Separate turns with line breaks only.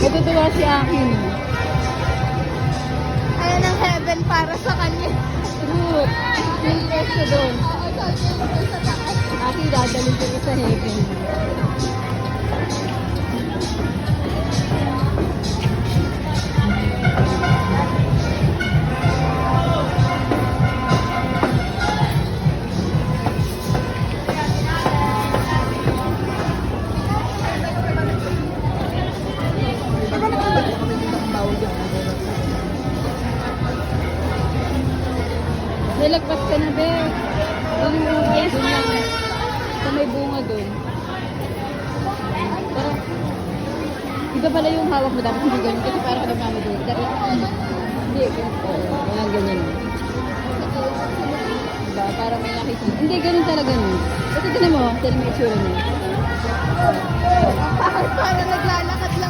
Matutuwa si Akin.
Ayan ang heaven para sa kanya.
True. Yung presyo doon. Akin dadalhin ko sa heaven. Nilagpas ka na, be. Doon yung yes, ma'am. Sa may bunga doon. Tara. Iba pala yung hawak mo. Dapat hindi ganun. Kasi parang nagmamadali. Tara. Hindi. Walang ganyan. Diba? Parang may nakikita. Hindi, ganun talaga nun. Ito na mo. Tell me itsura niya.
Parang naglalakad lang.